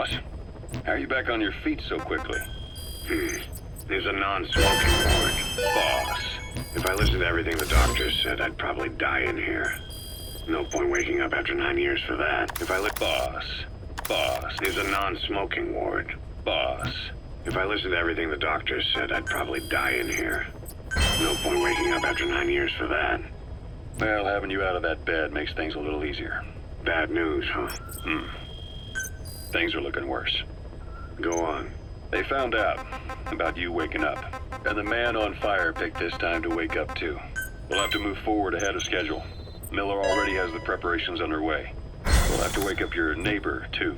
boss. How are you back on your feet so quickly? There's a non-smoking ward. Boss, if I listened to everything the doctors said, I'd probably die in here. No point waking up after 9 years for that. If I let Boss, there's a non-smoking ward. Boss, if I listened to everything the doctors said, I'd probably die in here. No point waking up after 9 years for that. Well, having you out of that bed makes things a little easier. Bad news, huh? Things are looking worse. Go on. They found out about you waking up, and the man on fire picked this time to wake up too. We'll have to move forward ahead of schedule. Miller already has the preparations underway. We'll have to wake up your neighbor too.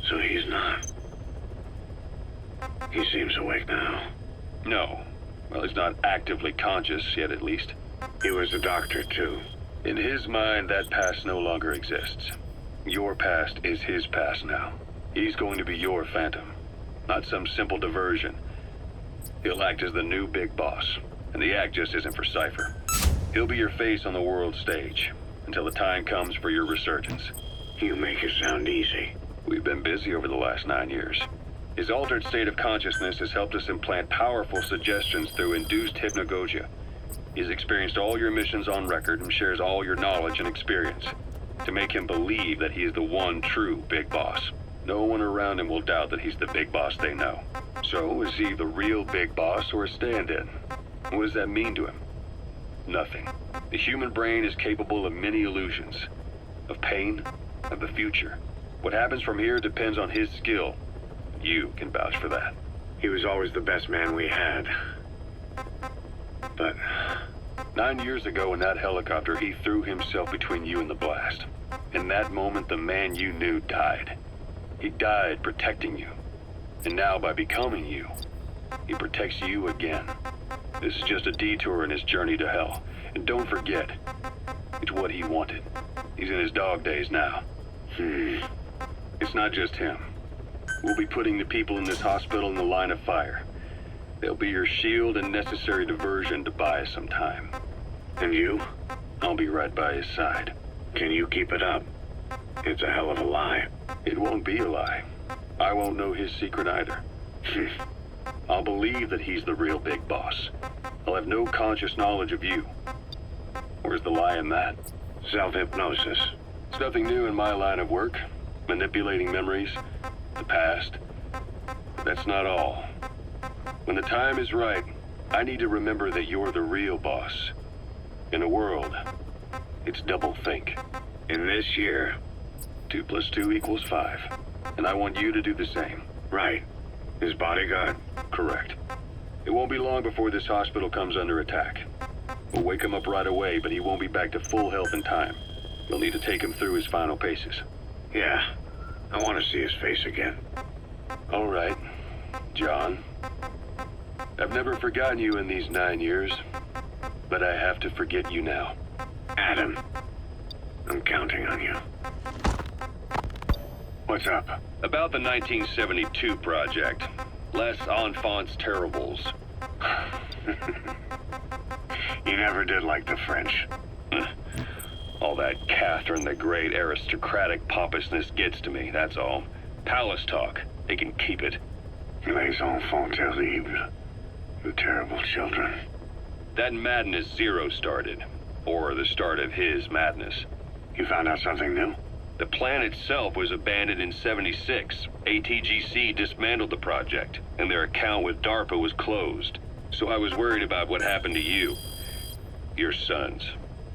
So he's not. He seems awake now. No. Well, he's not actively conscious yet, at least. He was a doctor too. In his mind, that past no longer exists. Your past is his past now. He's going to be your phantom, not some simple diversion. He'll act as the new big boss, and the act just isn't for Cypher. He'll be your face on the world stage, until the time comes for your resurgence. You make it sound easy. We've been busy over the last 9 years. His altered state of consciousness has helped us implant powerful suggestions through induced hypnagogia. He's experienced all your missions on record and shares all your knowledge and experience to make him believe that he is the one true big boss. No one around him will doubt that he's the big boss they know. So, is he the real big boss or a stand-in? What does that mean to him? Nothing. The human brain is capable of many illusions. Of pain, of the future. What happens from here depends on his skill. You can vouch for that. He was always the best man we had. But 9 years ago in that helicopter, he threw himself between you and the blast. In that moment, the man you knew died. He died protecting you. And now, by becoming you, he protects you again. This is just a detour in his journey to hell. And don't forget, it's what he wanted. He's in his dog days now. It's not just him. We'll be putting the people in this hospital in the line of fire. They'll be your shield and necessary diversion to buy us some time. And you? I'll be right by his side. Can you keep it up? It's a hell of a lie. It won't be a lie. I won't know his secret either. I'll believe that he's the real big boss. I'll have no conscious knowledge of you. Where's the lie in that? Self-hypnosis. It's nothing new in my line of work. Manipulating memories, the past. But that's not all. When the time is right, I need to remember that you're the real boss. In a world, it's double think. In this year. 2 + 2 = 5. And I want you to do the same. Right. His bodyguard? Correct. It won't be long before this hospital comes under attack. We'll wake him up right away, but he won't be back to full health in time. You'll need to take him through his final paces. Yeah. I want to see his face again. All right, John. I've never forgotten you in these 9 years, but I have to forget you now. Adam, I'm counting on you. What's up? About the 1972 project. Les Enfants Terribles. You never did like the French. All that Catherine the Great aristocratic pompousness gets to me, that's all. Palace talk. They can keep it. Les enfants terribles. The terrible children. That madness Zero started. Or the start of his madness. You found out something new? The plan itself was abandoned in '76. ATGC dismantled the project, and their account with DARPA was closed. So I was worried about what happened to you. Your sons.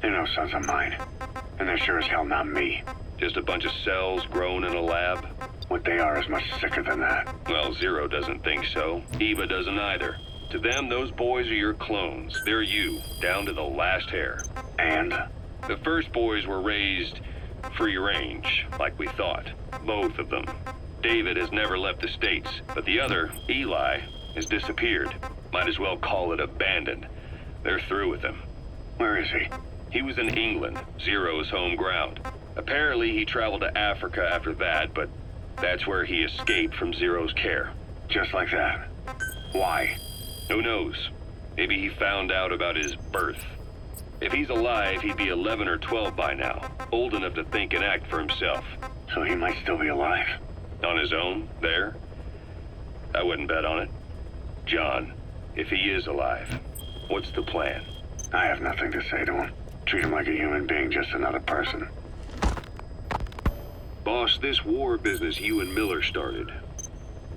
They're no sons of mine. And they're sure as hell not me. Just a bunch of cells grown in a lab? What they are is much sicker than that. Well, Zero doesn't think so. Eva doesn't either. To them, those boys are your clones. They're you, down to the last hair. And? The first boys were raised free range, like we thought. Both of them. David has never left the States, but the other, Eli, has disappeared. Might as well call it abandoned. They're through with him. Where is he? He was in England, Zero's home ground. Apparently he traveled to Africa after that, but that's where he escaped from Zero's care. Just like that. Why? Who knows? Maybe he found out about his birth. If he's alive, he'd be 11 or 12 by now, old enough to think and act for himself. So he might still be alive. On his own, there? I wouldn't bet on it. John, if he is alive, what's the plan? I have nothing to say to him. Treat him like a human being, just another person. Boss, this war business you and Miller started.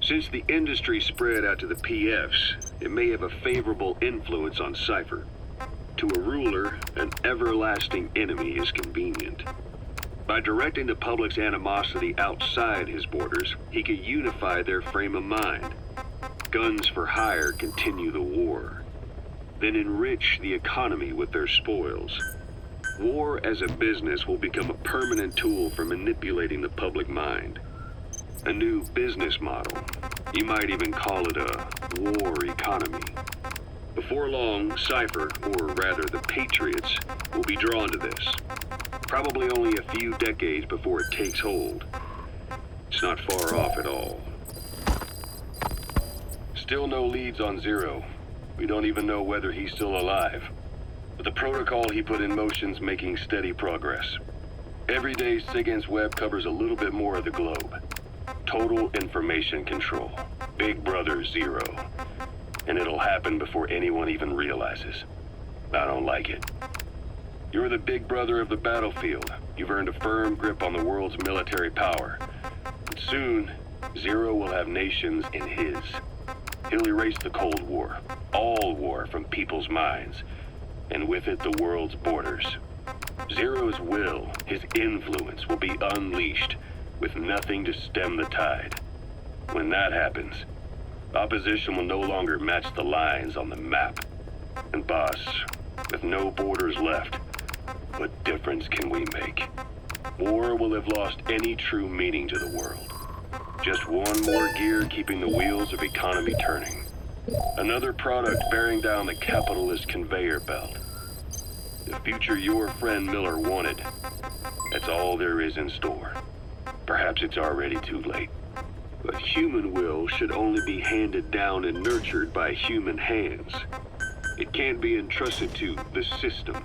Since the industry spread out to the PFs, it may have a favorable influence on Cypher. To a ruler, an everlasting enemy is convenient. By directing the public's animosity outside his borders, he could unify their frame of mind. Guns for hire continue the war, then enrich the economy with their spoils. War as a business will become a permanent tool for manipulating the public mind. A new business model. You might even call it a war economy. Before long, Cypher, or rather the Patriots, will be drawn to this. Probably only a few decades before it takes hold. It's not far off at all. Still no leads on Zero. We don't even know whether he's still alive. But the protocol he put in motion's making steady progress. Every day, SIGINT's web covers a little bit more of the globe. Total information control. Big Brother Zero. And it'll happen before anyone even realizes. I don't like it. You're the big brother of the battlefield. You've earned a firm grip on the world's military power. But soon, Zero will have nations in his. He'll erase the Cold War, all war from people's minds, and with it the world's borders. Zero's will, his influence, will be unleashed, with nothing to stem the tide. When that happens, opposition will no longer match the lines on the map. And boss, with no borders left, what difference can we make? War will have lost any true meaning to the world. Just one more gear keeping the wheels of economy turning. Another product bearing down the capitalist conveyor belt. The future your friend Miller wanted. That's all there is in store. Perhaps it's already too late. But human will should only be handed down and nurtured by human hands. It can't be entrusted to the system.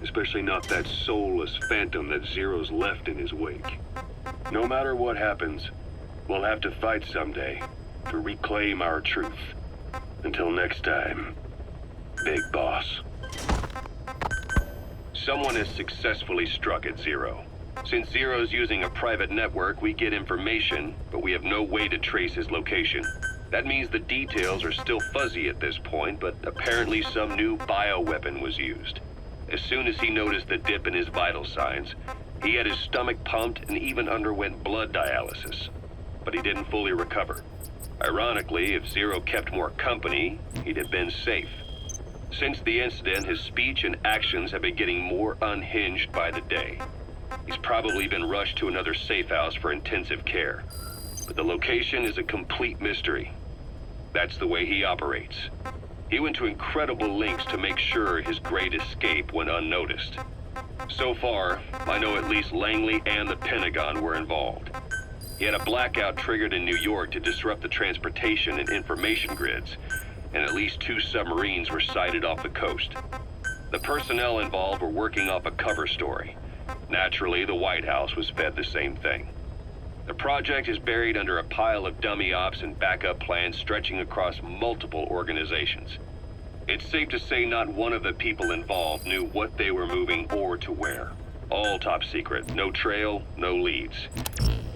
Especially not that soulless phantom that Zero's left in his wake. No matter what happens, we'll have to fight someday to reclaim our truth. Until next time, Big Boss. Someone has successfully struck at Zero. Since Zero's using a private network, we get information, but we have no way to trace his location. That means the details are still fuzzy at this point, but apparently some new bioweapon was used. As soon as he noticed the dip in his vital signs, he had his stomach pumped and even underwent blood dialysis. But he didn't fully recover. Ironically, if Zero kept more company, he'd have been safe. Since the incident, his speech and actions have been getting more unhinged by the day. He's probably been rushed to another safe house for intensive care. But the location is a complete mystery. That's the way he operates. He went to incredible lengths to make sure his great escape went unnoticed. So far, I know at least Langley and the Pentagon were involved. He had a blackout triggered in New York to disrupt the transportation and information grids, and at least 2 submarines were sighted off the coast. The personnel involved were working off a cover story. Naturally, the White House was fed the same thing. The project is buried under a pile of dummy ops and backup plans stretching across multiple organizations. It's safe to say not one of the people involved knew what they were moving or to where. All top secret, no trail, no leads.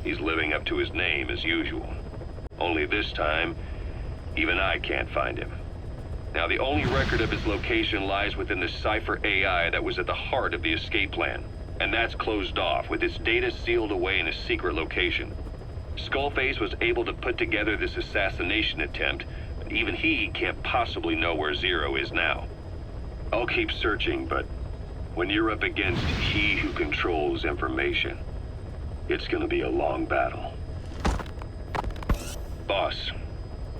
He's living up to his name as usual. Only this time, even I can't find him. Now, the only record of his location lies within the Cypher AI that was at the heart of the escape plan. And that's closed off, with its data sealed away in a secret location. Skullface was able to put together this assassination attempt, but even he can't possibly know where Zero is now. I'll keep searching, but when you're up against he who controls information, it's gonna be a long battle. Boss,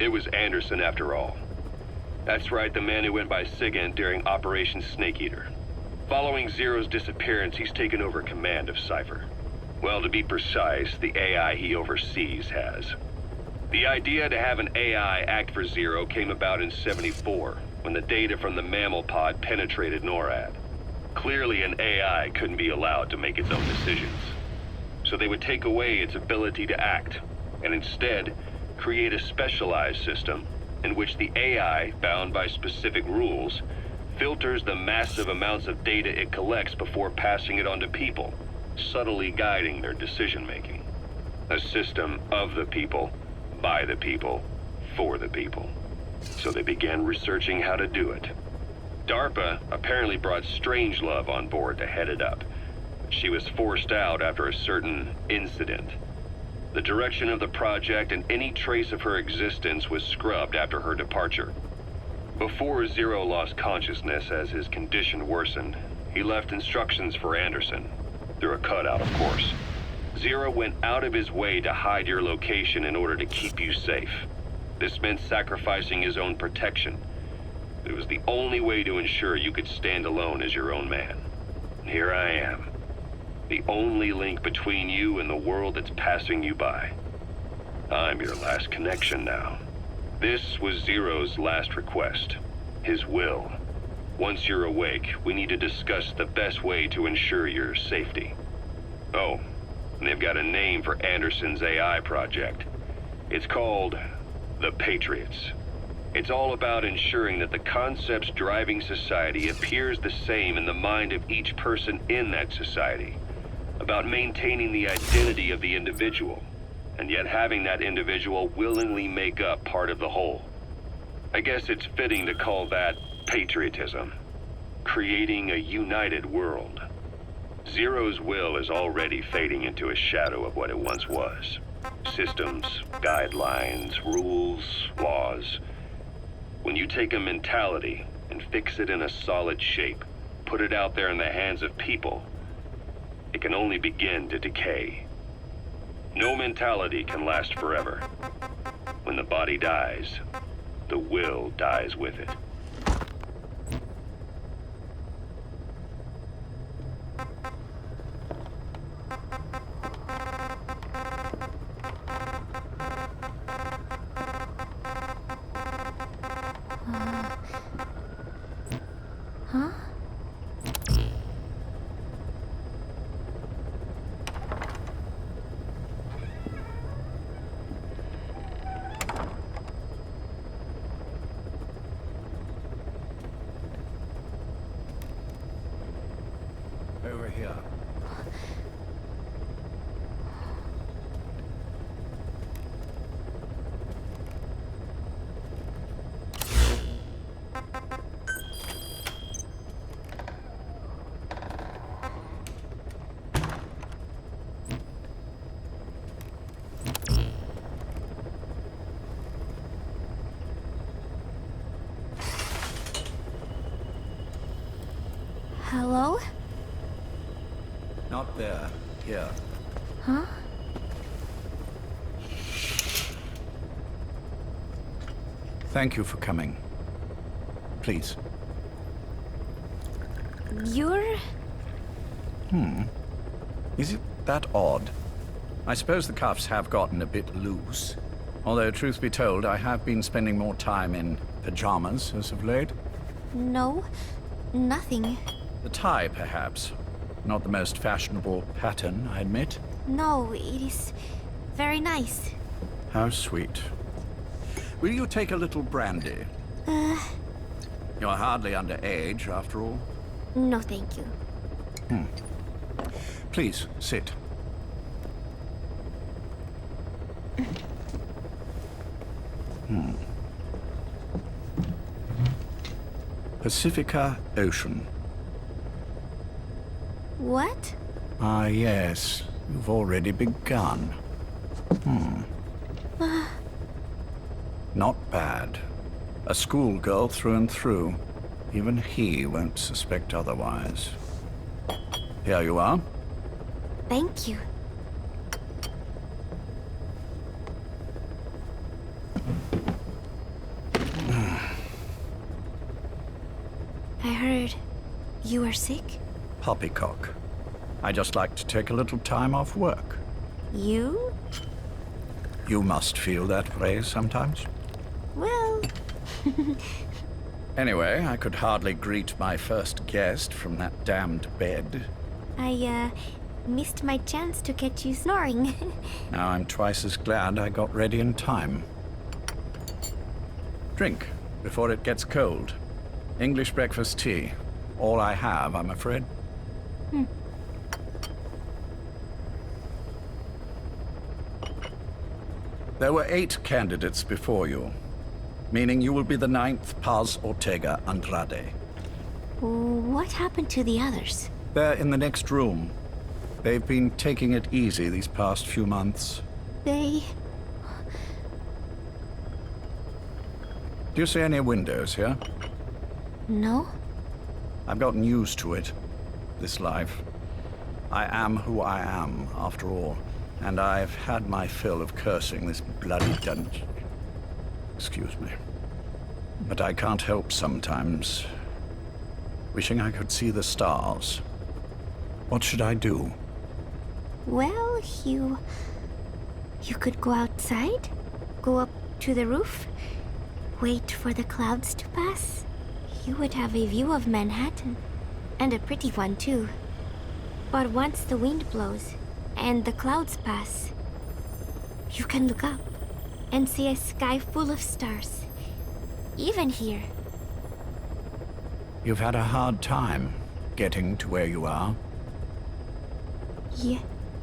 it was Anderson after all. That's right, the man who went by SIGINT during Operation Snake Eater. Following Zero's disappearance, he's taken over command of Cypher. Well, to be precise, the AI he oversees has. The idea to have an AI act for Zero came about in '74, when the data from the mammal pod penetrated NORAD. Clearly, an AI couldn't be allowed to make its own decisions. so they would take away its ability to act, and instead create a specialized system in which the AI, bound by specific rules, filters the massive amounts of data it collects before passing it on to people, subtly guiding their decision-making. A system of the people, by the people, for the people. So they began researching how to do it. DARPA apparently brought Strangelove on board to head it up. She was forced out after a certain incident. The direction of the project and any trace of her existence was scrubbed after her departure. Before Zero lost consciousness as his condition worsened, he left instructions for Anderson, through a cutout, of course. Zero went out of his way to hide your location in order to keep you safe. This meant sacrificing his own protection. It was the only way to ensure you could stand alone as your own man. And here I am, the only link between you and the world that's passing you by. I'm your last connection now. This was Zero's last request, his will. Once you're awake, we need to discuss the best way to ensure your safety. Oh, and they've got a name for Anderson's AI project. It's called the Patriots. It's all about ensuring that the concepts driving society appears the same in the mind of each person in that society. About maintaining the identity of the individual, and yet having that individual willingly make up part of the whole. I guess it's fitting to call that patriotism. Creating a united world. Zero's will is already fading into a shadow of what it once was. Systems, guidelines, rules, laws. When you take a mentality and fix it in a solid shape, put it out there in the hands of people, it can only begin to decay. No mentality can last forever. When the body dies, the will dies with it. Huh? Over here. Hello? Not there. Here. Huh? Thank you for coming. Please. You're... Is it that odd? I suppose the cuffs have gotten a bit loose. Although, truth be told, I have been spending more time in pajamas as of late. No, nothing. The tie, perhaps. Not the most fashionable pattern, I admit. No, it is very nice. How sweet. Will you take a little brandy? You're hardly underage, after all. No, thank you. Please, sit. Pacifica Ocean. What? Ah, yes. You've already begun. Not bad. A schoolgirl through and through. Even he won't suspect otherwise. Here you are. Thank you. I heard you were sick? Poppycock. I just like to take a little time off work. You? You must feel that way sometimes. Well... Anyway, I could hardly greet my first guest from that damned bed. missed my chance to catch you snoring. Now I'm twice as glad I got ready in time. Drink before it gets cold. English breakfast tea. All I have, I'm afraid. There were 8 candidates before you, meaning you will be the 9th Paz Ortega Andrade. What happened to the others? They're in the next room. They've been taking it easy these past few months. They... Do you see any windows here? No? I've gotten used to it, this life. I am who I am, after all, and I've had my fill of cursing this bloody dungeon. Excuse me. But I can't help sometimes wishing I could see the stars. What should I do? Well, you could go outside, go up to the roof, wait for the clouds to pass. You would have a view of Manhattan, and a pretty one too. But once the wind blows and the clouds pass, you can look up and see a sky full of stars, even here. You've had a hard time getting to where you are.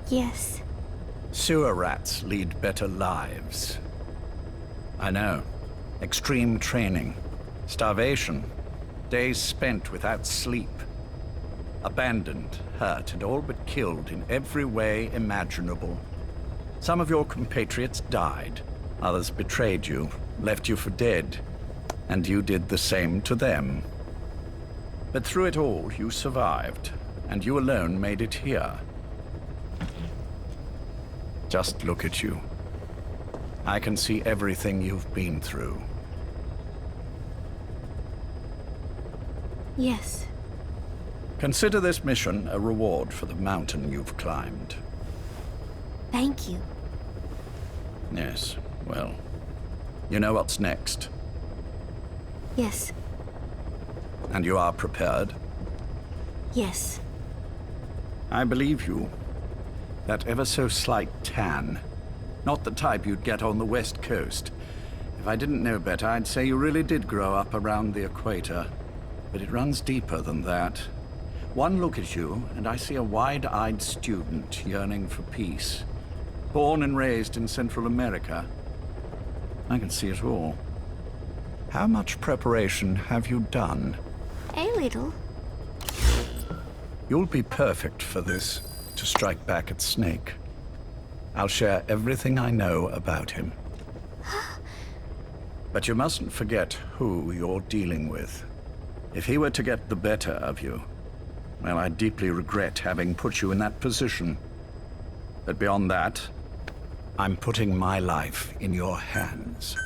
Yes. Sewer rats lead better lives. I know. Extreme training, starvation, days spent without sleep. Abandoned, hurt, and all but killed in every way imaginable. Some of your compatriots died. Others betrayed you, left you for dead. And you did the same to them. But through it all, you survived, and you alone made it here. Just look at you. I can see everything you've been through. Yes. Consider this mission a reward for the mountain you've climbed. Thank you. Yes, well, you know what's next. Yes. And you are prepared? Yes. I believe you. That ever so slight tan. Not the type you'd get on the West Coast. If I didn't know better, I'd say you really did grow up around the equator. But it runs deeper than that. One look at you, and I see a wide-eyed student yearning for peace. Born and raised in Central America. I can see it all. How much preparation have you done? A little. You'll be perfect for this, to strike back at Snake. I'll share everything I know about him. But you mustn't forget who you're dealing with. If he were to get the better of you, well, I deeply regret having put you in that position. But beyond that, I'm putting my life in your hands.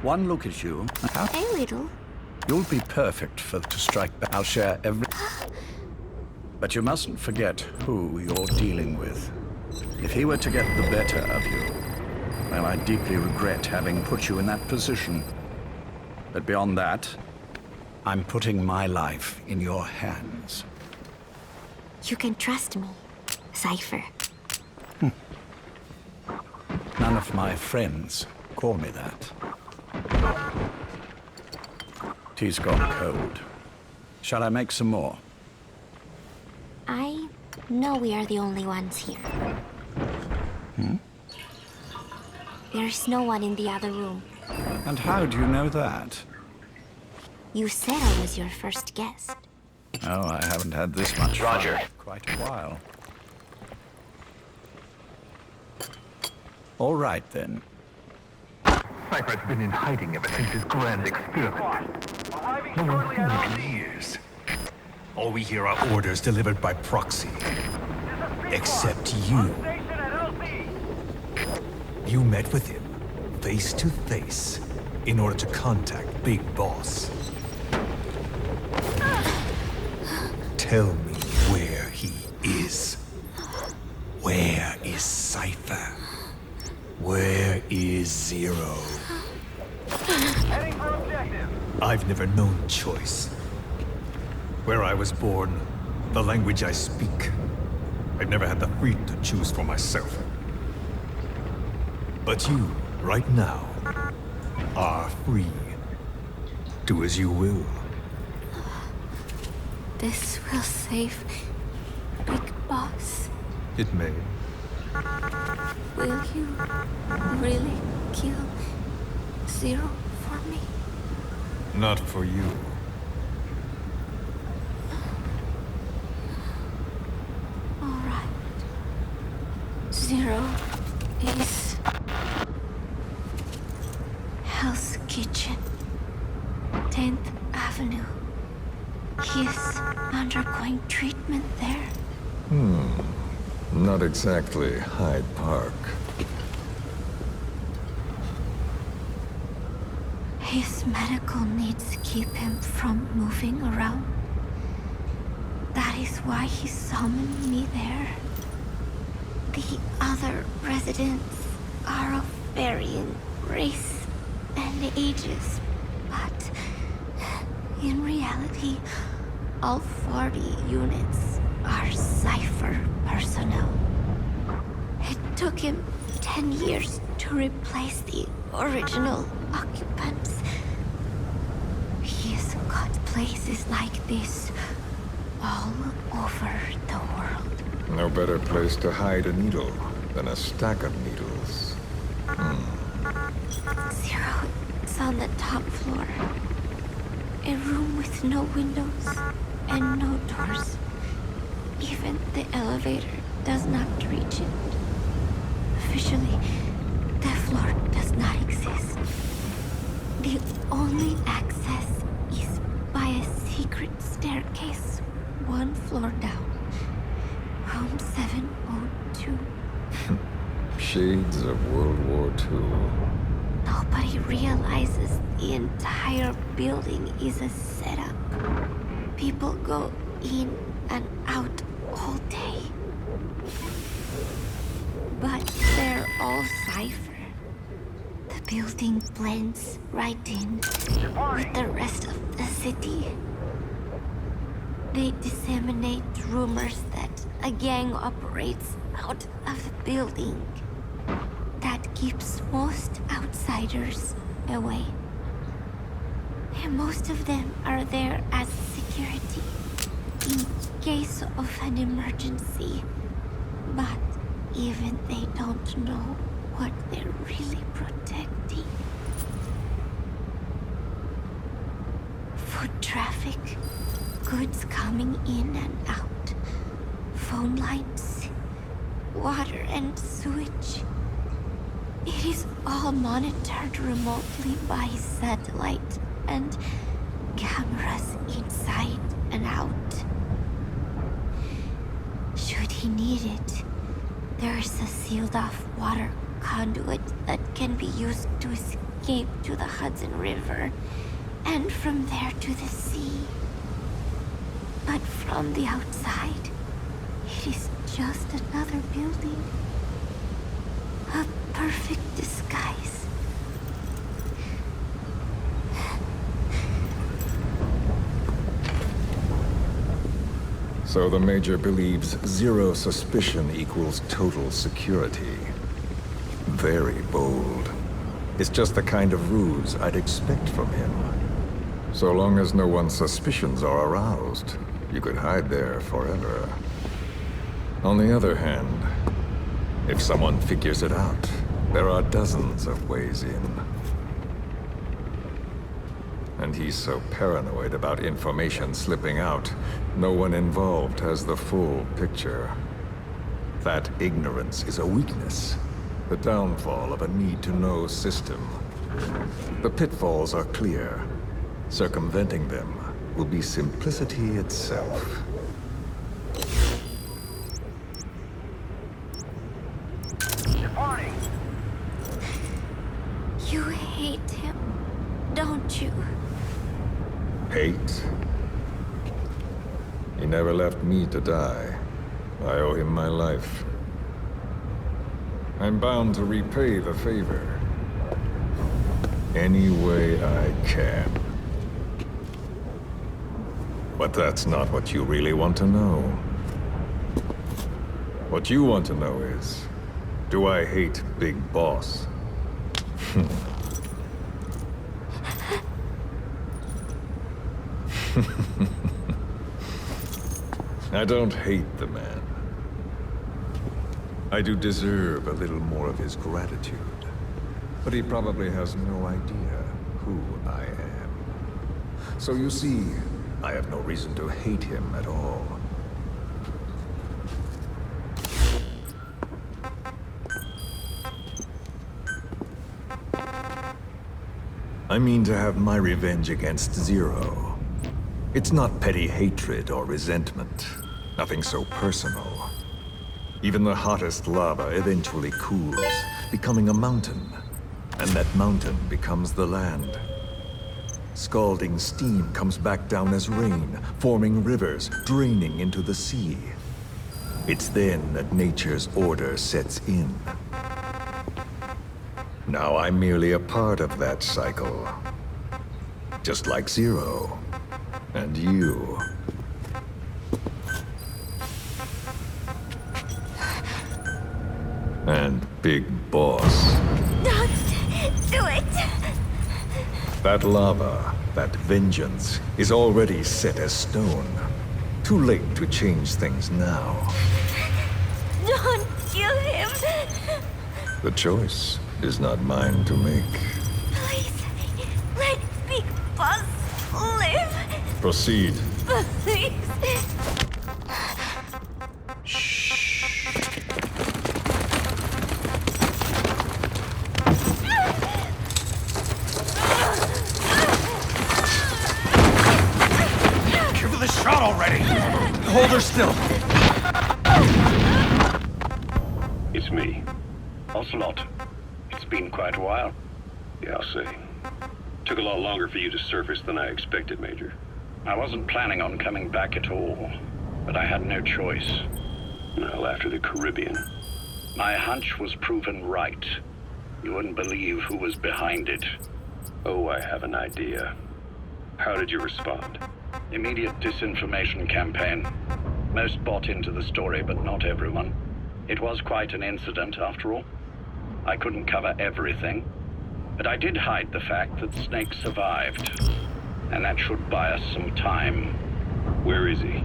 One look at you. A little. You'll be perfect to strike back. I'll share every... But you mustn't forget who you're dealing with. If he were to get the better of you, well, I deeply regret having put you in that position. But beyond that, I'm putting my life in your hands. You can trust me, Cypher. None of my friends call me that. Tea's gone cold. Shall I make some more? I know we are the only ones here. There is no one in the other room. And how do you know that? You said I was your first guest. Oh, I haven't had this much fun Roger. in quite a while. All right, then. Cypher's been in hiding ever since his grand experiment. No one's seen him in years. All we hear are orders delivered by proxy. Except you. You met with him, face to face, in order to contact Big Boss. Tell me where he is. Where is Cypher? Where is Zero? I've never known choice. Where I was born, the language I speak, I've never had the freedom to choose for myself. But you, right now, are free. Do as you will. This will save Big Boss. It may. Will you really kill Zero for me? Not for you. All right. Zero is Hell's Kitchen, 10th Avenue. He is undergoing treatment there. Not exactly Hyde Park. His medical needs keep him from moving around. That is why he summoned me there. The other residents are of varying race and ages, but in reality, all 40 units are Cypher personnel. It took him 10 years to replace the original occupants. He has got places like this all over the world. No better place to hide a needle than a stack of needles. Zero is on the top floor. A room with no windows and no doors. Even the elevator does not reach it. Officially, the floor does not exist. The only access is by a secret staircase 1 floor down. Room 702. Shades of World War II. Nobody realizes the entire building is a setup. People go in and out all day. But they're all Cypher. The building blends right in with the rest of the city. They disseminate rumors that a gang operates out of the building. That keeps most outsiders away. And most of them are there as security in case of an emergency. But even they don't know what they're really protecting. Foot traffic, goods coming in and out, phone lines, water and sewage. It is all monitored remotely by satellite and cameras inside and out. Should he need it, there is a sealed-off water conduit that can be used to escape to the Hudson River, and from there to the sea. But from the outside, it is just another building. A perfect disguise. So the Major believes zero suspicion equals total security. Very bold. It's just the kind of ruse I'd expect from him. So long as no one's suspicions are aroused, you could hide there forever. On the other hand, if someone figures it out, There are dozens of ways in. And he's so paranoid about information slipping out, no one involved has the full picture. That ignorance is a weakness, the downfall of a need-to-know system. The pitfalls are clear. Circumventing them will be simplicity itself. You hate him, don't you? Hate? He never left me to die. I owe him my life. I'm bound to repay the favor. Any way I can. But that's not what you really want to know. What you want to know is, do I hate Big Boss? I don't hate the man. I do deserve a little more of his gratitude. But he probably has no idea who I am. So you see, I have no reason to hate him at all. I mean to have my revenge against Zero. It's not petty hatred or resentment. Nothing so personal. Even the hottest lava eventually cools, becoming a mountain. And that mountain becomes the land. Scalding steam comes back down as rain, forming rivers, draining into the sea. It's then that nature's order sets in. Now I'm merely a part of that cycle. Just like Zero. And you. And Big Boss. Don't do it! That lava, that vengeance, is already set as stone. Too late to change things now. Don't kill him! The choice is not mine to make. Please, let Big Boss live! Proceed. Please! Give her the shot already! Hold her still! It's me. Ocelot. It's been quite a while. Yeah, I'll say. Took a lot longer for you to surface than I expected, Major. I wasn't planning on coming back at all, but I had no choice. Well, after the Caribbean. My hunch was proven right. You wouldn't believe who was behind it. Oh, I have an idea. How did you respond? Immediate disinformation campaign. Most bought into the story, but not everyone. It was quite an incident, after all. I couldn't cover everything, but I did hide the fact that Snake survived. And that should buy us some time. Where is he?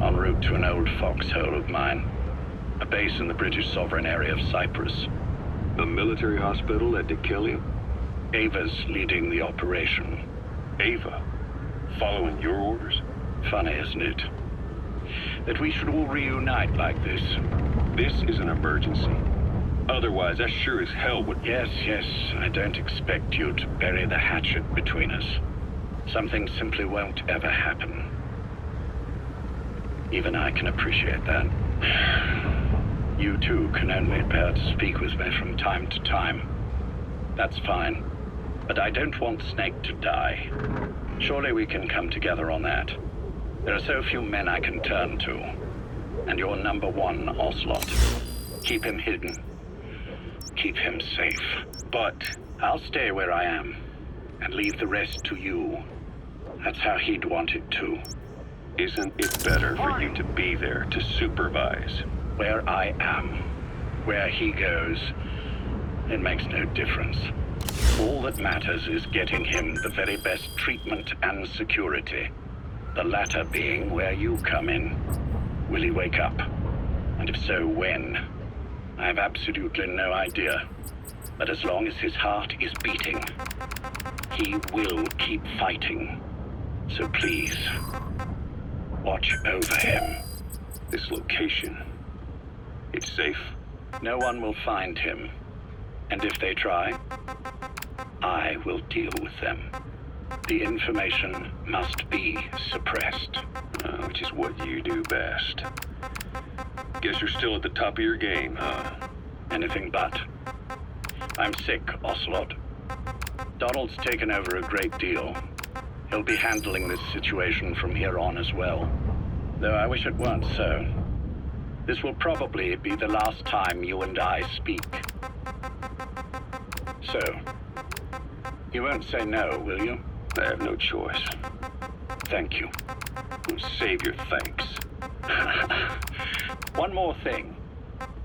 En route to an old foxhole of mine. A base in the British sovereign area of Cyprus. A military hospital at Deucalion? Ava's leading the operation. Ava? Following your orders? Funny, isn't it? That we should all reunite like this. This is an emergency. Otherwise, I sure as hell would... Yes, I don't expect you to bury the hatchet between us. Something simply won't ever happen. Even I can appreciate that. You too can only bear to speak with me from time to time. That's fine. But I don't want Snake to die. Surely we can come together on that. There are so few men I can turn to. And you're number one, Ocelot. Keep him hidden. Keep him safe. But I'll stay where I am. And leave the rest to you. That's how he'd want it too. Isn't it better for you to be there to supervise? Where I am, where he goes, it makes no difference. All that matters is getting him the very best treatment and security. The latter being where you come in. Will he wake up? And if so, when? I have absolutely no idea. But as long as his heart is beating, he will keep fighting. So please, watch over him. This location, it's safe? No one will find him. And if they try, I will deal with them. The information must be suppressed. Which is what you do best. Guess you're still at the top of your game, huh? Anything but. I'm sick, Ocelot. Donald's taken over a great deal. He'll be handling this situation from here on as well. Though I wish it weren't so. This will probably be the last time you and I speak. So, you won't say no, will you? I have no choice. Thank you. Save your thanks. One more thing.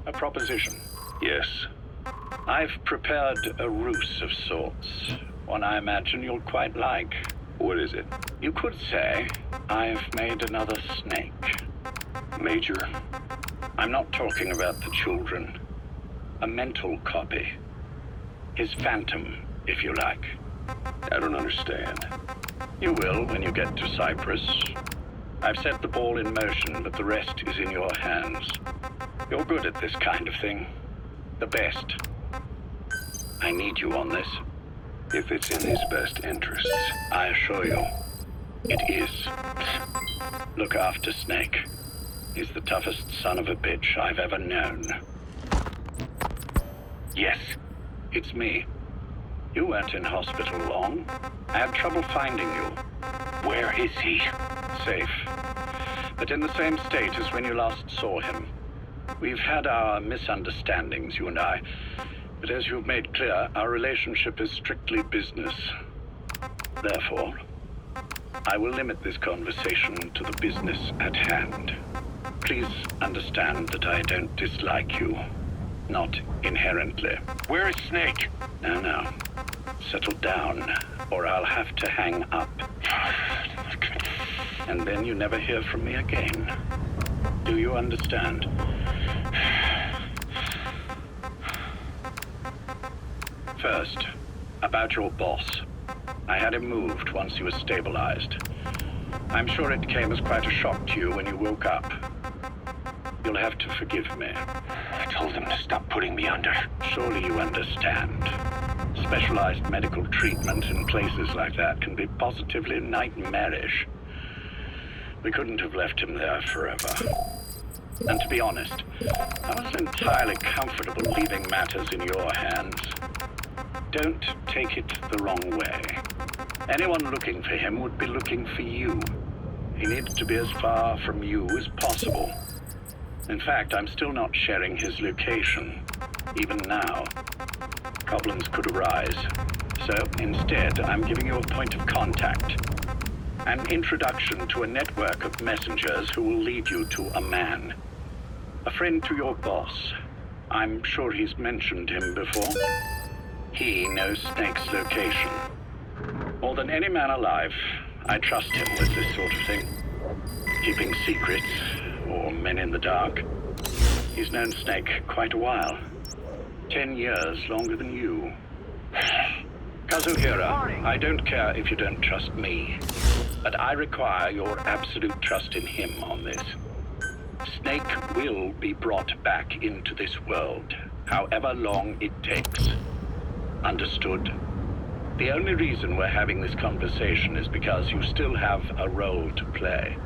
A proposition. Yes. I've prepared a ruse of sorts. One I imagine you'll quite like. What is it? You could say I've made another snake. Major? I'm not talking about the children. A mental copy. His phantom, if you like. I don't understand. You will when you get to Cyprus. I've set the ball in motion, but the rest is in your hands. You're good at this kind of thing. The best. I need you on this. If it's in his best interests. I assure you, it is. Look after Snake. He's the toughest son of a bitch I've ever known. Yes, it's me. You weren't in hospital long. I had trouble finding you. Where is he? Safe. But in the same state as when you last saw him. We've had our misunderstandings, you and I. But as you've made clear, our relationship is strictly business. Therefore, I will limit this conversation to the business at hand. Please understand that I don't dislike you. Not inherently. Where is Snake? No. Settle down, or I'll have to hang up. And then you never hear from me again. Do you understand? First, about your boss. I had him moved once he was stabilized. I'm sure it came as quite a shock to you when you woke up. You'll have to forgive me. I told him to stop putting me under. Surely you understand. Specialized medical treatment in places like that can be positively nightmarish. We couldn't have left him there forever. And to be honest, I wasn't entirely comfortable leaving matters in your hands. Don't take it the wrong way. Anyone looking for him would be looking for you. He needs to be as far from you as possible. In fact, I'm still not sharing his location, even now. Problems could arise. So instead, I'm giving you a point of contact. An introduction to a network of messengers who will lead you to a man. A friend to your boss. I'm sure he's mentioned him before. He knows Snake's location. More than any man alive, I trust him with this sort of thing. Keeping secrets, or men in the dark. He's known Snake quite a while. 10 years longer than you. Kazuhira, I don't care if you don't trust me, but I require your absolute trust in him on this. Snake will be brought back into this world, however long it takes. Understood? The only reason we're having this conversation is because you still have a role to play.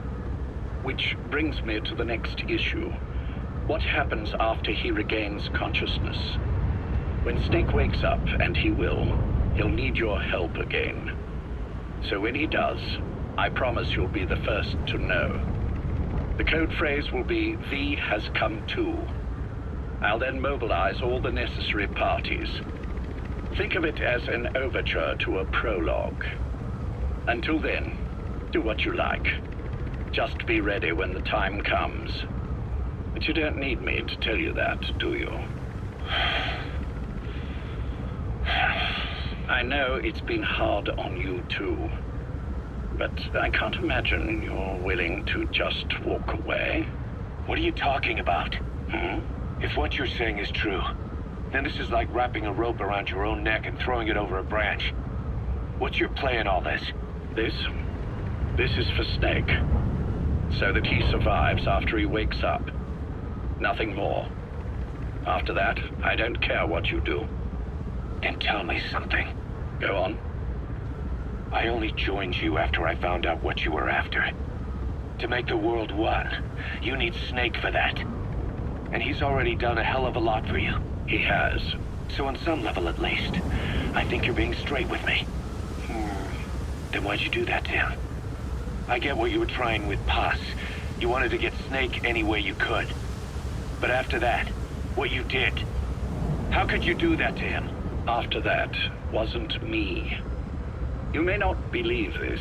Which brings me to the next issue. What happens after he regains consciousness? When Snake wakes up, and he will, he'll need your help again. So when he does, I promise you'll be the first to know. The code phrase will be, V has come to. I'll then mobilize all the necessary parties. Think of it as an overture to a prologue. Until then, do what you like. Just be ready when the time comes. But you don't need me to tell you that, do you? I know it's been hard on you too. But I can't imagine you're willing to just walk away. What are you talking about? Hmm? If what you're saying is true, Then this is like wrapping a rope around your own neck and throwing it over a branch. What's your play in all this? This is for Snake. So that he survives after he wakes up. Nothing more. After that, I don't care what you do. Then tell me something. Go on. I only joined you after I found out what you were after. To make the world one, you need Snake for that. And he's already done a hell of a lot for you. He has. So on some level at least, I think you're being straight with me. Then why'd you do that to him? I get what you were trying with Paz. You wanted to get Snake any way you could. But after that, what you did, how could you do that to him? After that wasn't me. You may not believe this,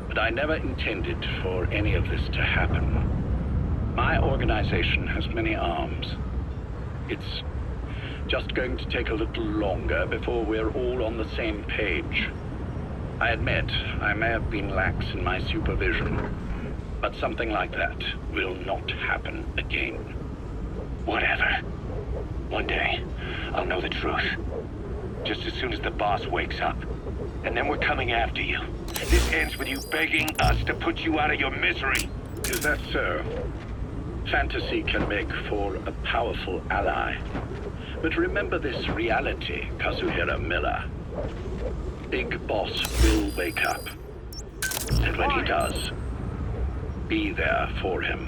but I never intended for any of this to happen. My organization has many arms. It's just going to take a little longer before we're all on the same page. I admit I may have been lax in my supervision, but something like that will not happen again. Whatever. One day, I'll know the truth. Just as soon as the boss wakes up. And then we're coming after you. This ends with you begging us to put you out of your misery. Is that so? Fantasy can make for a powerful ally. But remember this reality, Kazuhira Miller. Big Boss will wake up. And when he does, be there for him.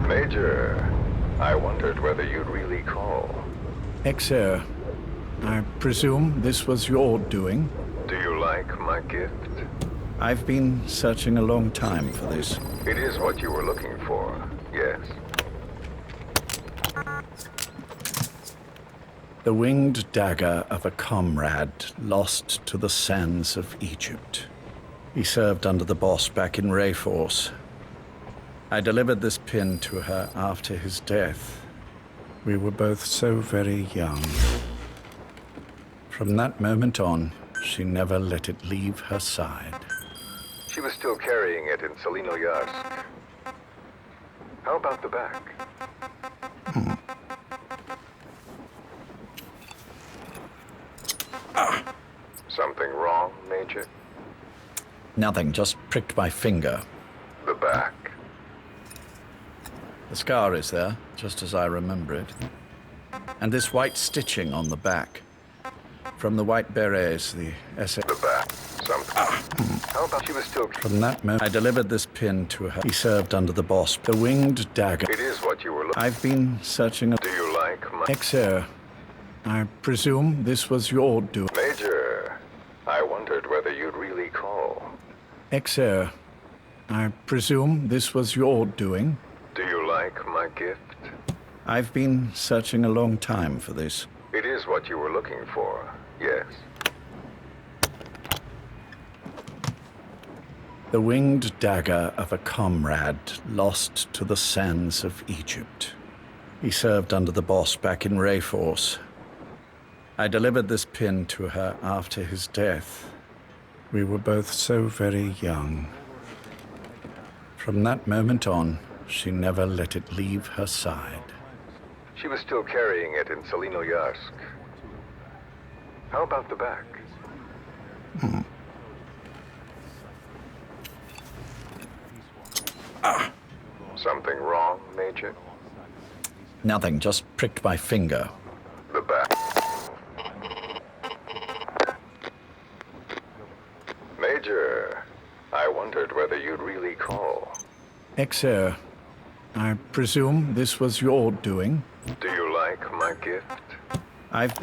Major, I wondered whether you'd really call. Exer, I presume this was your doing? Do you like my gift? I've been searching a long time for this. It is what you were looking for, yes. The winged dagger of a comrade lost to the sands of Egypt. He served under the boss back in Rayforce. I delivered this pin to her after his death. We were both so very young. From that moment on, she never let it leave her side. She was still carrying it in Selino-Yarsk. How about the back? Something wrong, Major? Nothing, just pricked my finger. The back. The scar is there, just as I remember it. And this white stitching on the back. From the white berets, the SS... The back. Something. How about she was still... From that moment, I delivered this pin to her. He served under the boss. The winged dagger. It is what you were looking... I've been searching... Do you like my... Exer, I presume this was your doing. Major, I wondered whether you'd really call. Exer, I presume this was your doing. Do you like my gift? I've been searching a long time for this. It is what you were looking for, yes. The winged dagger of a comrade lost to the sands of Egypt. He served under the boss back in Rayforce. I delivered this pin to her after his death. We were both so very young. From that moment on, she never let it leave her side. She was still carrying it in Selino-Yarsk. How about the back? Something wrong, Major? Nothing, just pricked my finger. The back. Major, I wondered whether you'd really call. Exer, I presume this was your doing. Do you like my gift? I've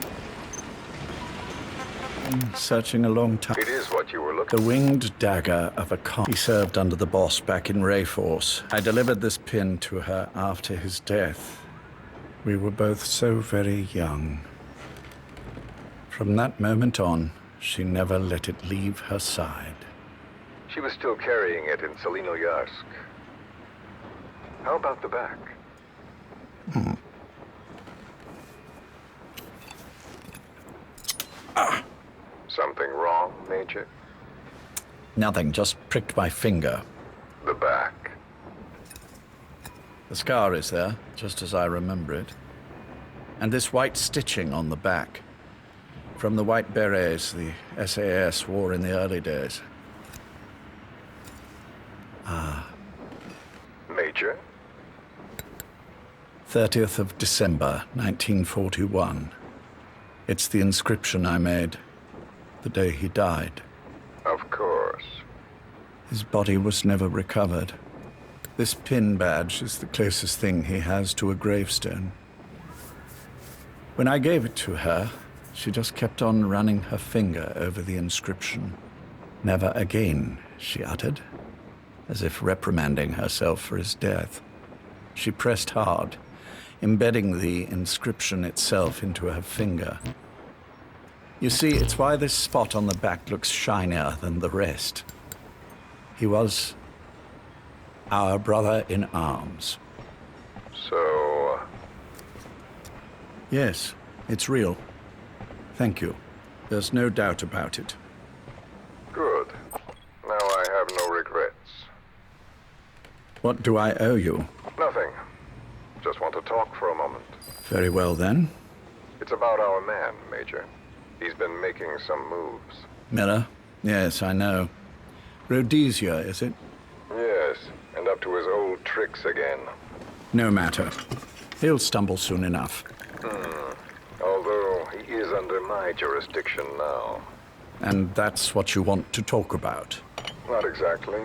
been searching a long time. It is what you were looking The winged dagger of a He served under the boss back in Rayforce. I delivered this pin to her after his death. We were both so very young. From that moment on, she never let it leave her side. She was still carrying it in Selino-Yarsk. How about the back? Something wrong, Major? Nothing, just pricked my finger. The back. The scar is there, just as I remember it. And this white stitching on the back. From the white berets the SAS wore in the early days. Major? 30th of December, 1941. It's the inscription I made the day he died. Of course. His body was never recovered. This pin badge is the closest thing he has to a gravestone. When I gave it to her, she just kept on running her finger over the inscription. Never again, she uttered, as if reprimanding herself for his death. She pressed hard, embedding the inscription itself into her finger. You see, it's why this spot on the back looks shinier than the rest. He was our brother in arms. So, Yes, it's real. Thank you. There's no doubt about it. good. Now I have no regrets. What do I owe you? Nothing. Just want to talk for a moment. Very well, then. It's about our man, Major. He's been making some moves. Miller? Yes, I know. Rhodesia, is it? Yes, and up to his old tricks again. No matter. He'll stumble soon enough. Although he is under my jurisdiction now. And that's what you want to talk about. Not exactly.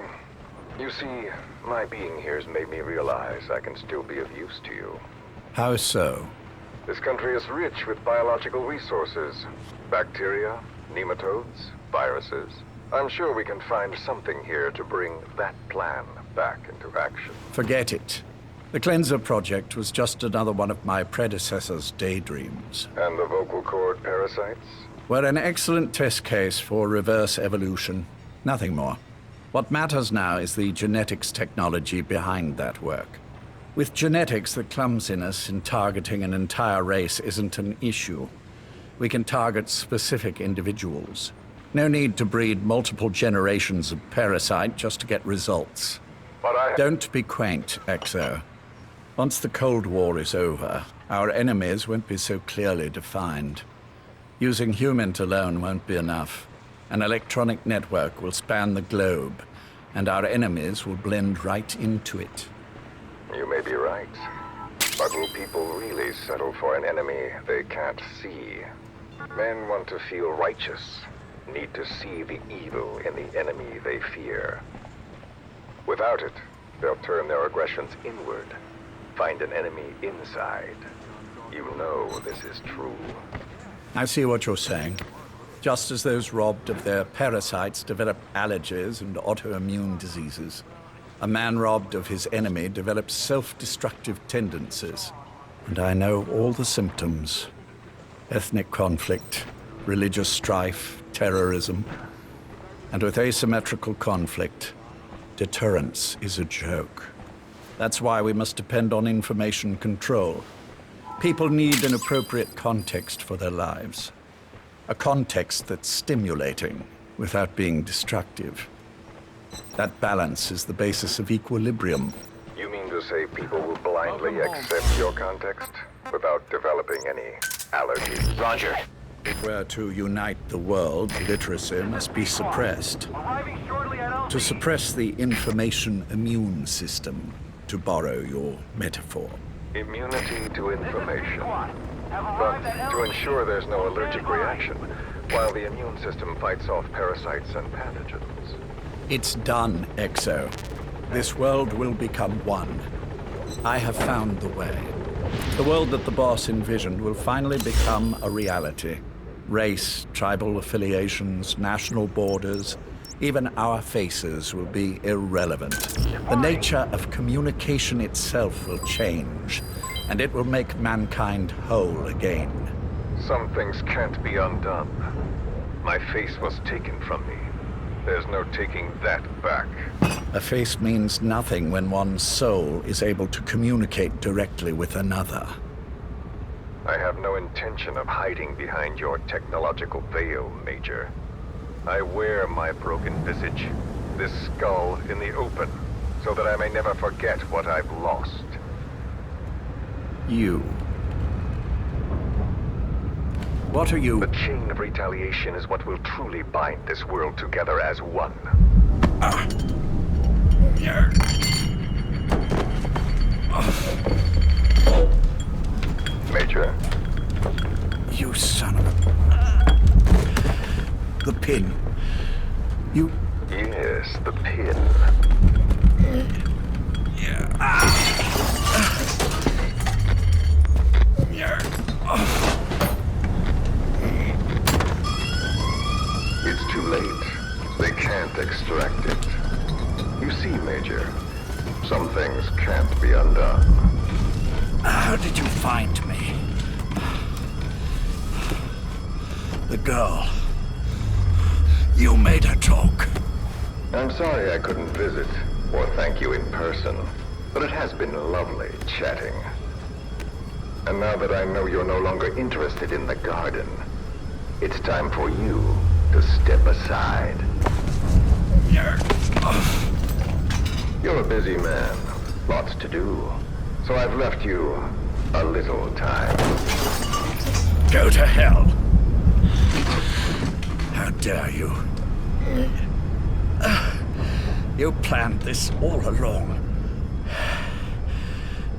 You see, my being here's made me realize I can still be of use to you. How so? This country is rich with biological resources. Bacteria, nematodes, viruses. I'm sure we can find something here to bring that plan back into action. Forget it. The Cleanser Project was just another one of my predecessor's daydreams. And the vocal cord parasites? We're an excellent test case for reverse evolution. Nothing more. What matters now is the genetics technology behind that work. With genetics, the clumsiness in targeting an entire race isn't an issue. We can target specific individuals. No need to breed multiple generations of parasite just to get results. But I... Don't be quaint, Exo. Once the Cold War is over, our enemies won't be so clearly defined. Using humans alone won't be enough. An electronic network will span the globe, and our enemies will blend right into it. You may be right. But will people really settle for an enemy they can't see? Men want to feel righteous, need to see the evil in the enemy they fear. Without it, they'll turn their aggressions inward, find an enemy inside. You know this is true. I see what you're saying. Just as those robbed of their parasites develop allergies and autoimmune diseases, a man robbed of his enemy develops self-destructive tendencies. And I know all the symptoms. Ethnic conflict, religious strife, terrorism. And with asymmetrical conflict, deterrence is a joke. That's why we must depend on information control. People need an appropriate context for their lives. A context that's stimulating without being destructive. That balance is the basis of equilibrium. You mean to say people will blindly accept your context without developing any allergies? Roger. If we're to unite the world, literacy must be suppressed. To suppress the information immune system, to borrow your metaphor. Immunity to information. But to ensure there's no allergic reaction, while the immune system fights off parasites and pathogens. It's done, Exo. This world will become one. I have found the way. The world that the boss envisioned will finally become a reality. Race, tribal affiliations, national borders, even our faces will be irrelevant. The nature of communication itself will change, and it will make mankind whole again. Some things can't be undone. My face was taken from me. There's no taking that back. A face means nothing when one's soul is able to communicate directly with another. I have no intention of hiding behind your technological veil, Major. I wear my broken visage, this skull in the open, so that I may never forget what I've lost. You. What are you? The chain of retaliation is what will truly bind this world together as one. Major. You son of a... The pin. You... Yes, the pin. It's too late. They can't extract it. You see, Major, some things can't be undone. How did you find me? The girl. You made her talk. I'm sorry I couldn't visit or thank you in person, but it has been lovely chatting. And now that I know you're no longer interested in the garden, it's time for you to step aside. You're a busy man, lots to do, so I've left you a little time. Go to hell. How dare you? You planned this all along.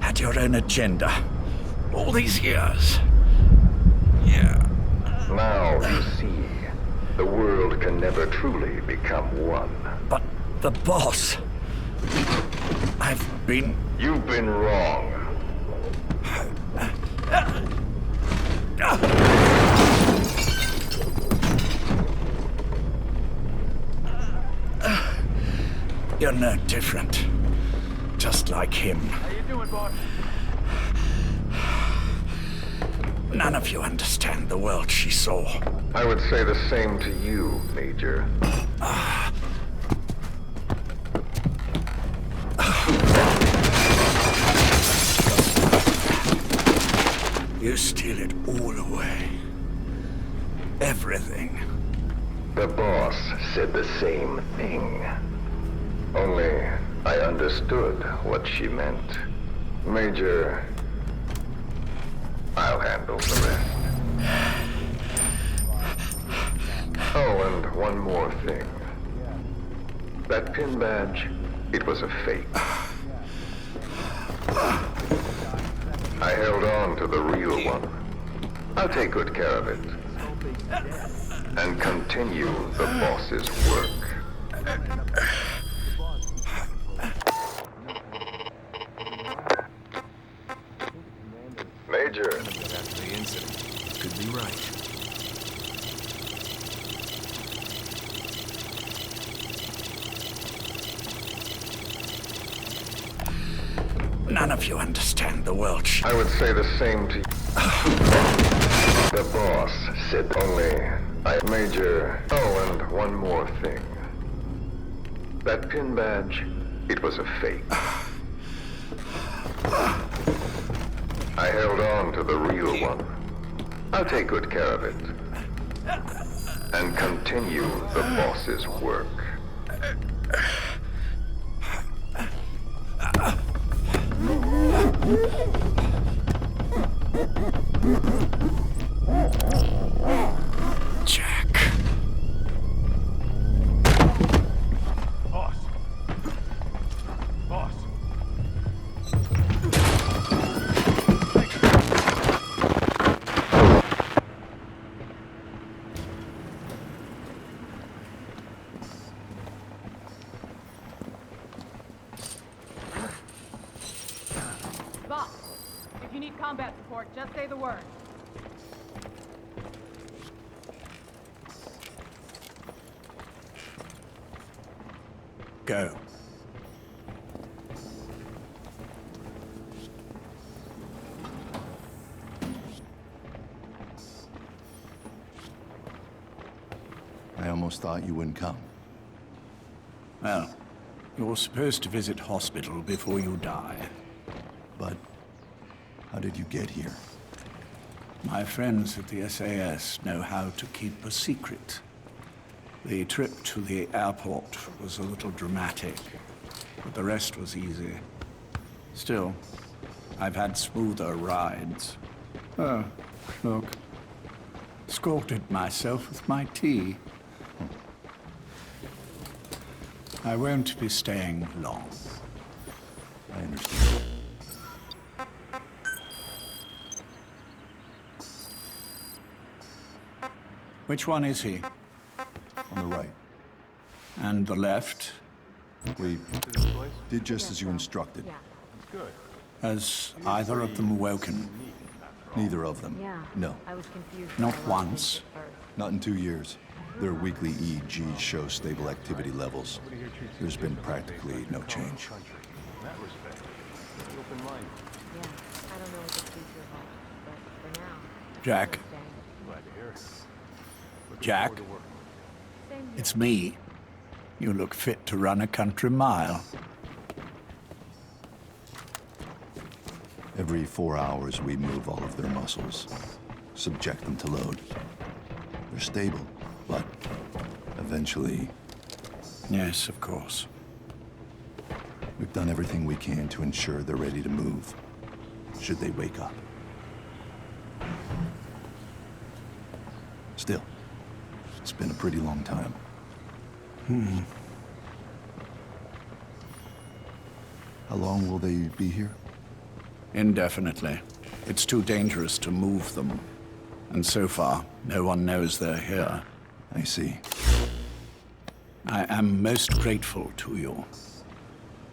Had your own agenda. All these years. Yeah. Now you see, the world can never truly become one. But the boss... You've been wrong. You're no different. Just like him. How you doing, boss? None of you understand the world she saw. I would say the same to you, Major. You steal it all away. Everything. The boss said the same thing. Only I understood what she meant. Major, I'll handle the rest. Oh, and one more thing. That pin badge, it was a fake. I held on to the real one. I'll take good care of it. And continue the boss's work. Major. After the incident, could be right. None of you understand the world she... I would say the same to you. The boss said only Major. Oh, and one more thing. That pin badge, it was a fake. I held on to the real one. I'll take good care of it. And continue the boss's work. Jack. Boss. Boss. Boss, if you need combat support, just say the word. Go. I almost thought you wouldn't come. Well, you're supposed to visit hospital before you die. But how did you get here? My friends at the SAS know how to keep a secret. The trip to the airport was a little dramatic, but the rest was easy. Still, I've had smoother rides. Oh, look. Scalded myself with my tea. I won't be staying long. I understand. Which one is he? On the right. And the left? We did just as you instructed. Has either of them woken? Neither of them. Yeah. No, I was confused. Not once. not in 2 years. Their weekly EEGs show stable activity levels. There's been practically no change. Yeah, I don't know what the future holds, but for now, Jack. Jack, it's me. You look fit to run a country mile. Every 4 hours, we move all of their muscles, subject them to load. They're stable, but eventually, Yes, of course. we've done everything we can to ensure they're ready to move, should they wake up. Still, it's been a pretty long time. How long will they be here? Indefinitely. It's too dangerous to move them. And so far, no one knows they're here. I see. I am most grateful to you.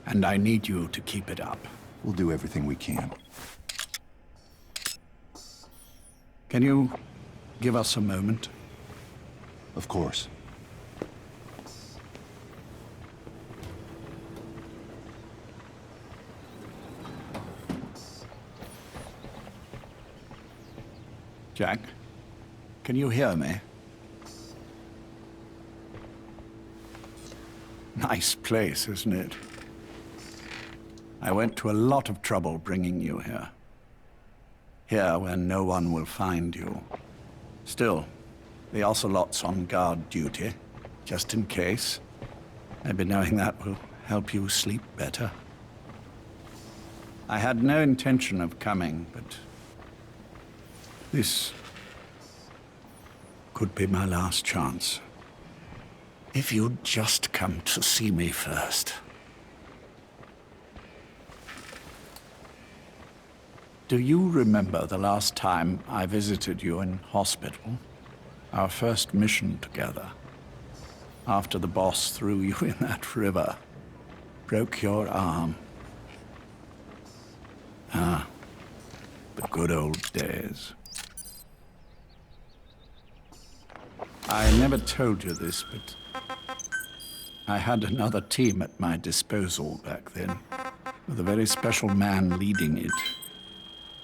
And I need you to keep it up. We'll do everything we can. Can you give us a moment? Of course. Jack, can you hear me? Nice place, isn't it? I went to a lot of trouble bringing you here. Here where no one will find you. Still, the Ocelot's on guard duty, just in case. Maybe knowing that will help you sleep better. I had no intention of coming, but this could be my last chance. If you'd just come to see me first. Do you remember the last time I visited you in hospital? Our first mission together. After the boss threw you in that river. Broke your arm. Ah, the good old days. I never told you this, but I had another team at my disposal back then, with a very special man leading it.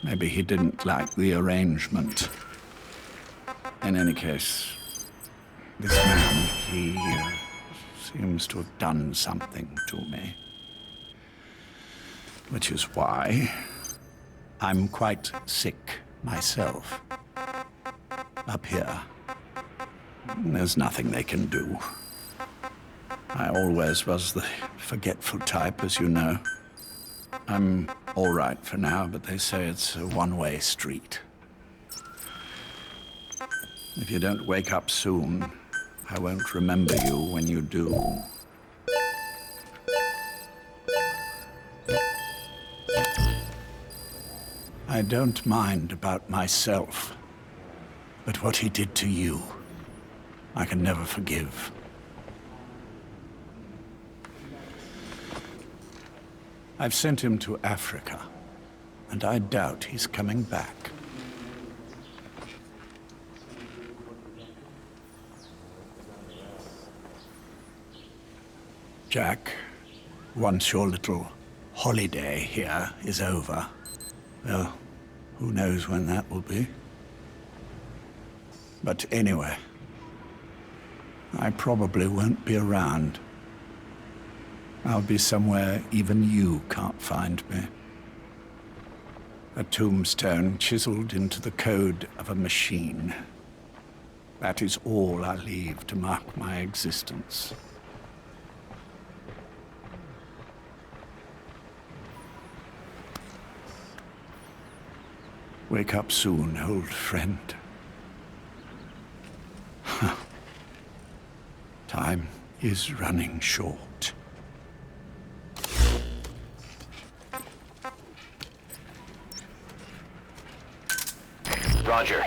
Maybe he didn't like the arrangement. In any case, this man, he seems to have done something to me. Which is why I'm quite sick myself. Up here. There's nothing they can do. I always was the forgetful type, as you know. I'm all right for now, but they say it's a one-way street. If you don't wake up soon, I won't remember you when you do. I don't mind about myself, but what he did to you, I can never forgive. I've sent him to Africa, and I doubt he's coming back. Jack, once your little holiday here is over, well, who knows when that will be? But anyway, I probably won't be around. I'll be somewhere even you can't find me. A tombstone chiseled into the code of a machine. That is all I leave to mark my existence. Wake up soon, old friend. Time is running short. Roger.